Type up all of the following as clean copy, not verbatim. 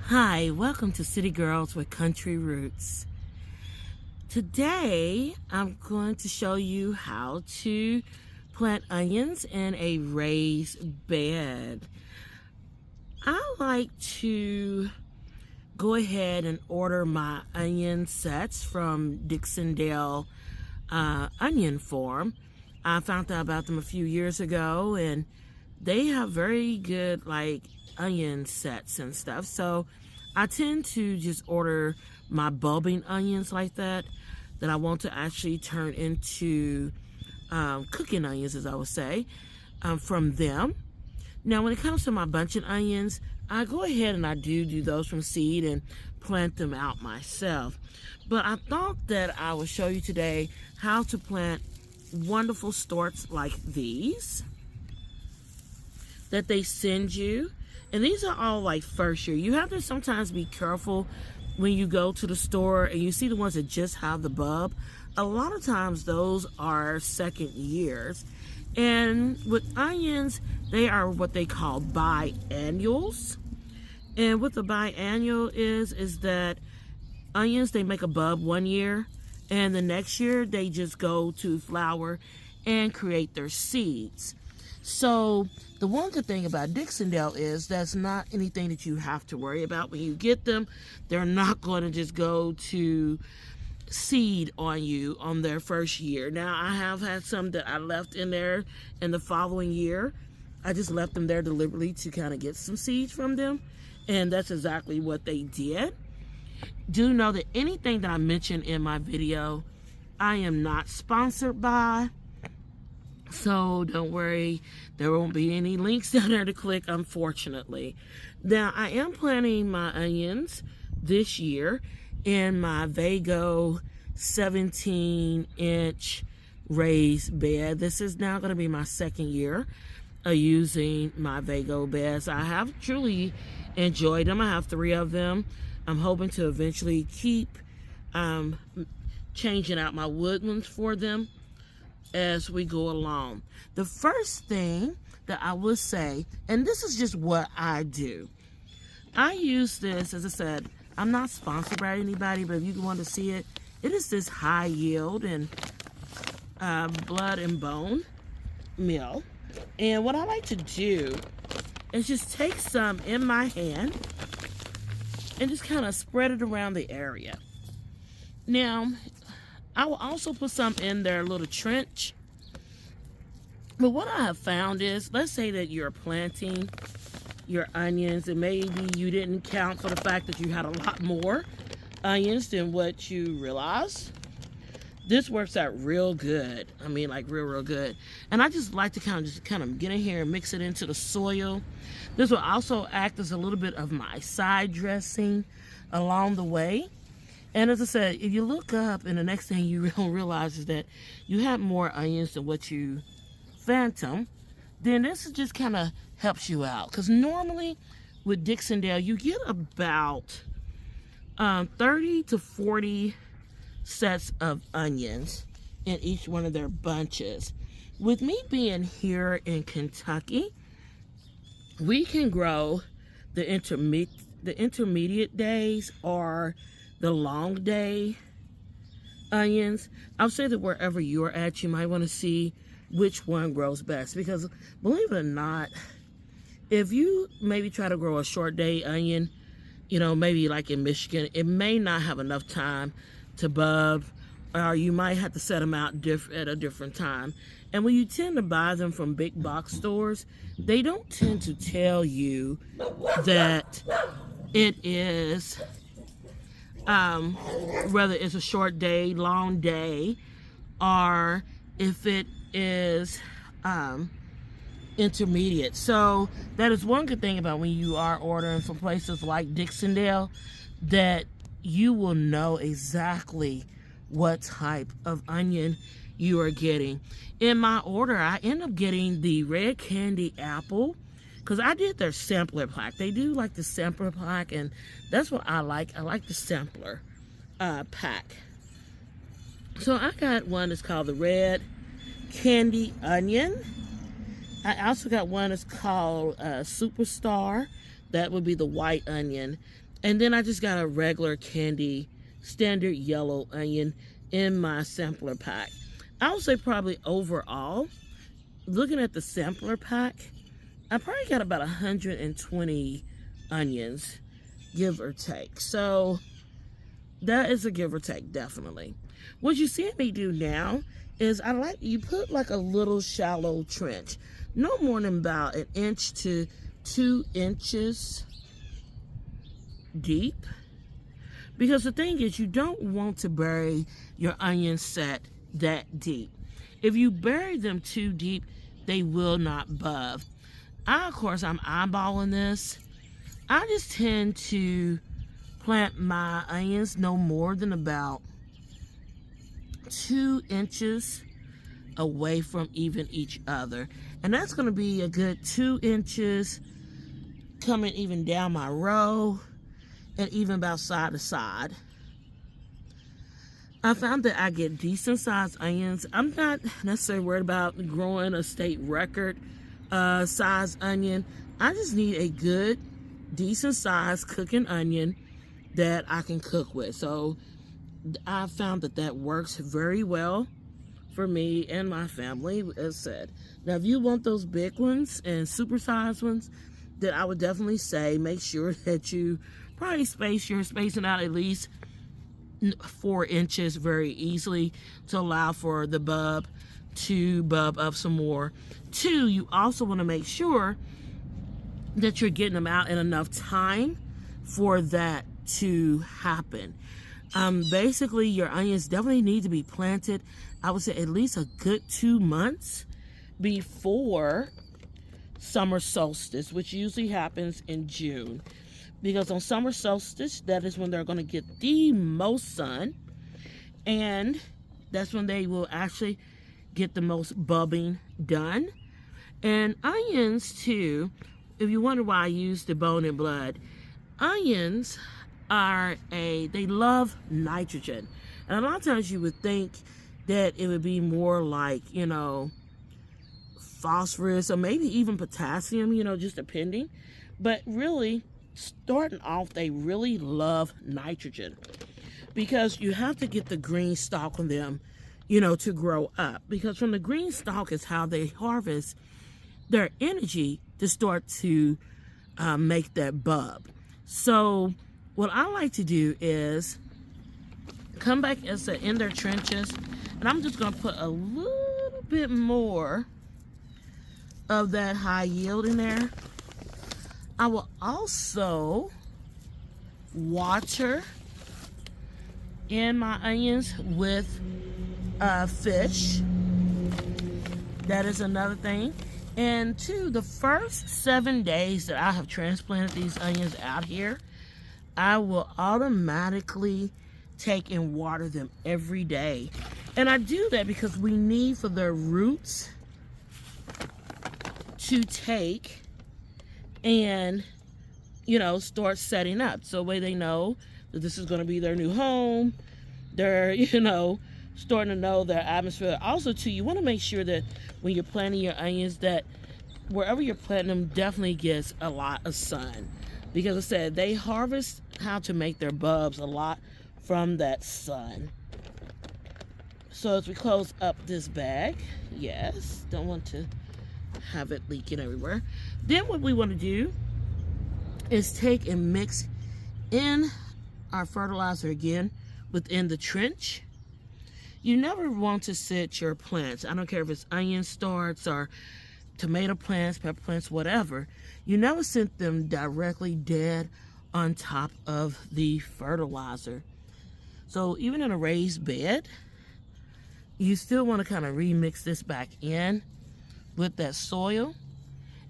Hi, welcome to City Girls with Country Roots. Today, I'm going to show you how to plant onions in a raised bed. I like to go ahead and order my onion sets from Dixondale Onion Farm. I found out about them a few years ago, and they have very good onion sets and stuff. So I tend to just order my bulbing onions like that I want to actually turn into cooking onions, as I would say, from them. Now, when it comes to my bunching onions, I go ahead and I do those from seed and plant them out myself. But I thought that I would show you today how to plant wonderful starts like these that they send you. And these are all like first year. You have to sometimes be careful when you go to the store and you see the ones that just have the bulb. A lot of times those are second years. And with onions, they are what they call biannuals. And what the biannual is that onions, they make a bulb one year, and the next year they just go to flower and create their seeds. So the one good thing about Dixondale is that's not anything that you have to worry about. When you get them, they're not going to just go to seed on you on their first year. Now, I have had some that I left in there in the following year. I just left them there deliberately to kind of get some seeds from them, and that's exactly what they did. Do know that anything that I mention in my video, I am not sponsored by. So don't worry, there won't be any links down there to click, unfortunately. Now, I am planting my onions this year in my Vago 17-inch raised bed. This is now going to be my second year using my Vago beds. I have truly enjoyed them. I have 3 of them. I'm hoping to eventually keep changing out my wood ones for them as we go along. The first thing that I would say, and this is just what I do, I use this, as I said, I'm not sponsored by anybody, but if you want to see it, it is this high yield and blood and bone meal. And what I like to do is just take some in my hand and just kind of spread it around the area. Now, I will also put some in their little trench. But what I have found is, let's say that you're planting your onions and maybe you didn't count for the fact that you had a lot more onions than what you realized. This works out real good. I mean, like real good. And I just like to kind of get in here and mix it into the soil. This will also act as a little bit of my side dressing along the way. And as I said, if you look up and the next thing you don't realize is that you have more onions than what you phantom, then this just kind of helps you out. Because normally with Dixondale, you get about 30 to 40 sets of onions in each one of their bunches. With me being here in Kentucky, we can grow the intermediate days or the long day onions. I'll say that wherever you're at, you might want to see which one grows best, because believe it or not, if you maybe try to grow a short day onion, maybe like in Michigan, it may not have enough time to bud, or you might have to set them out at a different time. And when you tend to buy them from big box stores, they don't tend to tell you that it is whether it's a short day, long day, or if it is intermediate. So that is one good thing about when you are ordering from places like Dixondale, that you will know exactly what type of onion you are getting. In my order, I end up getting the red candy apple, because I did their sampler pack. They do like the sampler pack, and that's what I like. I like the sampler pack. So I got one that's called the red candy onion. I also got one that's called Superstar. That would be the white onion. And then I just got a regular candy, standard yellow onion in my sampler pack. I would say probably overall, looking at the sampler pack, I probably got about 120 onions, give or take. So that is a give or take, definitely. What you see me do now is you put like a little shallow trench, no more than about 1 inch to 2 inches deep. Because the thing is, you don't want to bury your onion set that deep. If you bury them too deep, they will not bud. Of course, I'm eyeballing this. I just tend to plant my onions no more than about 2 inches away from even each other. And that's going to be a good 2 inches coming even down my row and even about side to side. I found that I get decent sized onions. I'm not necessarily worried about growing a state record size onion. I just need a good, decent sized cooking onion that I can cook with. So I found that works very well for me and my family, as said. Now, if you want those big ones and supersized ones, then I would definitely say make sure that you probably spacing out at least 4 inches very easily to allow for the bulb to bulb up some more. 2, you also want to make sure that you're getting them out in enough time for that to happen. Basically, your onions definitely need to be planted, I would say, at least a good 2 months before summer solstice, which usually happens in June. Because on summer solstice, that is when they're going to get the most sun, and that's when they will actually get the most bulbing done. And onions too, if you wonder why I use the bone and blood, onions they love nitrogen. And a lot of times you would think that it would be more like, phosphorus or maybe even potassium, just depending. But really, starting off, they really love nitrogen because you have to get the green stalk on them, to grow up. Because from the green stalk is how they harvest their energy to start to make that bulb. So what I like to do is come back in their trenches, and I'm just going to put a little bit more of that high yield in there. I will also water in my onions with fish. That is another thing. And 2, the first 7 days that I have transplanted these onions out here, I will automatically take and water them every day. And I do that because we need for their roots to take and, start setting up. So way they know that this is going to be their new home. They're, starting to know their atmosphere. Also, too, you want to make sure that when you're planting your onions, that wherever you're planting them definitely gets a lot of sun. Because I said they harvest how to make their bulbs a lot from that sun. So as we close up this bag, yes, don't want to have it leaking everywhere. Then what we want to do is take and mix in our fertilizer again within the trench. You never want to sit your plants, I don't care if it's onion starts or tomato plants, pepper plants, whatever, you never sit them directly dead on top of the fertilizer. So even in a raised bed, you still want to kind of remix this back in with that soil.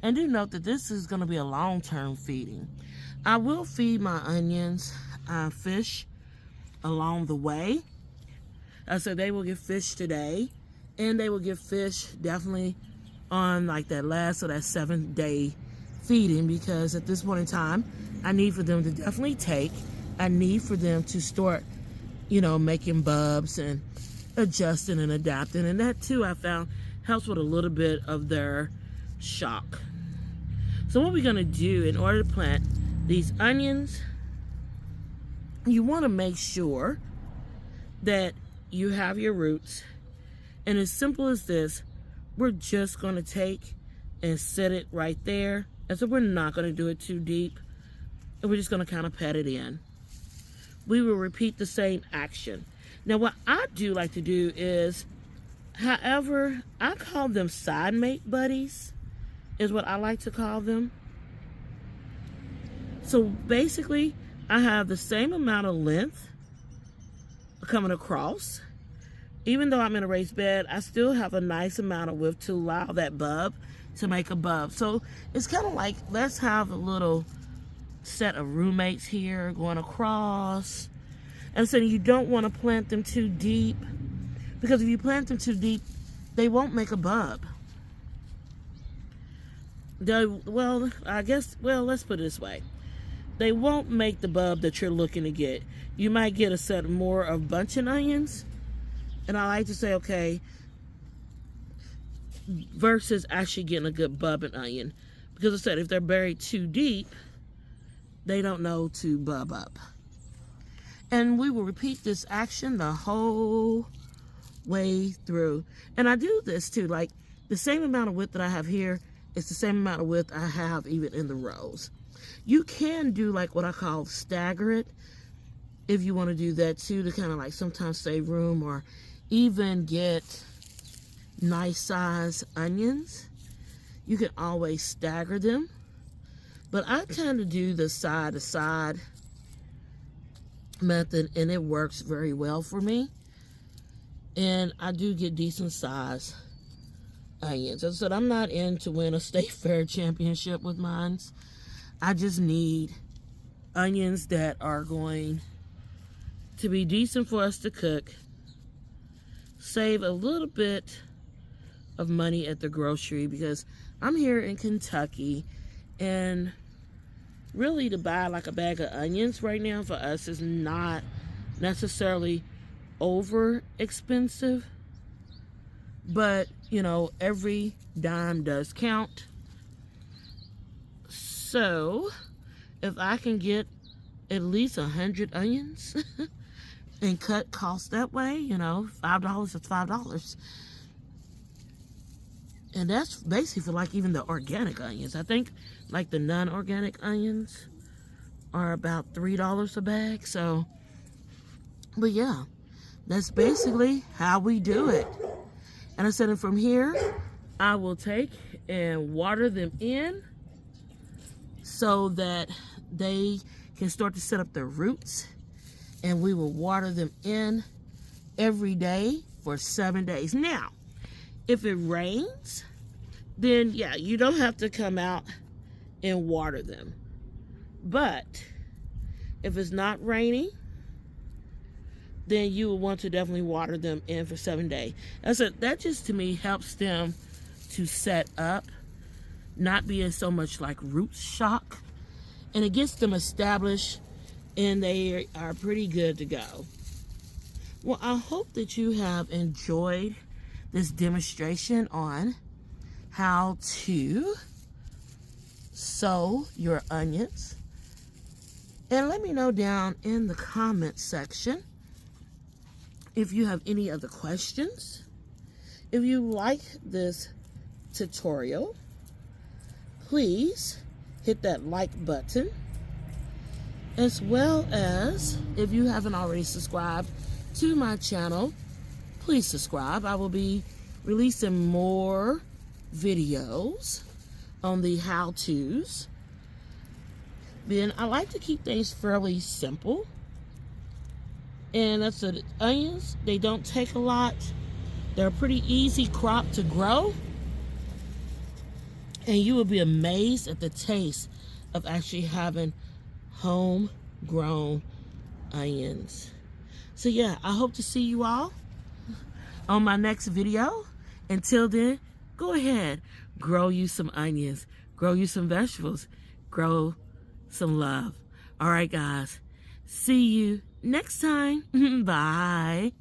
And do note that this is going to be a long-term feeding. I will feed my onions fish along the way. I said they will get fish today, and they will get fish definitely on like that last or that 7th day feeding, because at this point in time, I need for them to definitely I need for them to start, making bulbs and adjusting and adapting. And that too, I found, helps with a little bit of their shock. So what we're going to do in order to plant these onions you want to make sure that you have your roots. And as simple as this, we're just going to take and set it right there. And so we're not going to do it too deep. And we're just going to kind of pat it in. We will repeat the same action. Now, what I do like to do is, however, I call them side mate buddies, is what I like to call them. So basically, I have the same amount of length coming across. Even though I'm in a raised bed, I still have a nice amount of width to allow that bulb to make a bulb. So it's kind of like, let's have a little set of roommates here going across. And so you don't want to plant them too deep, because if you plant them too deep, they won't make a bulb. Let's put it this way. They won't make the bulb that you're looking to get. You might get a set more of bunching onions. And I like to say, okay, versus actually getting a good bubbing onion. Because I said, if they're buried too deep, they don't know to bulb up. And we will repeat this action the whole way through. And I do this too, like the same amount of width that I have here, it's the same amount of width I have even in the rows. You can do like what I call stagger it, if you want to do that too, to kind of like sometimes save room, or even get nice size onions. You can always stagger them. But I kind of do the side to side method, and it works very well for me. And I do get decent size onions. As I said, I'm not in to win a state fair championship with mine. I just need onions that are going to be decent for us to cook, save a little bit of money at the grocery, because I'm here in Kentucky, and really to buy like a bag of onions right now for us is not necessarily over expensive, but you know, every dime does count. So if I can get at least 100 onions and cut costs that way, you know, $5 is $5. And that's basically for like even the organic onions. I think like the non-organic onions are about $3 a bag. So, but yeah, that's basically how we do it. And I said, and from here, I will take and water them in so that they can start to set up their roots. And we will water them in every day for 7 days. Now, if it rains, then yeah, you don't have to come out and water them. But if it's not raining, then you will want to definitely water them in for 7 days. That just to me helps them to set up, not being so much like root shock, and it gets them established, and they are pretty good to go. Well, I hope that you have enjoyed this demonstration on how to sow your onions. And let me know down in the comment section if you have any other questions. If you like this tutorial, please hit that like button, as well as if you haven't already subscribed to my channel, please subscribe. I will be releasing more videos on the how-tos. Then I like to keep things fairly simple. And that's it. Onions, they don't take a lot. They're a pretty easy crop to grow. And you will be amazed at the taste of actually having homegrown onions. So yeah, I hope to see you all on my next video. Until then, go ahead, grow you some onions, grow you some vegetables, grow some love. All right, guys, see you next time. Bye.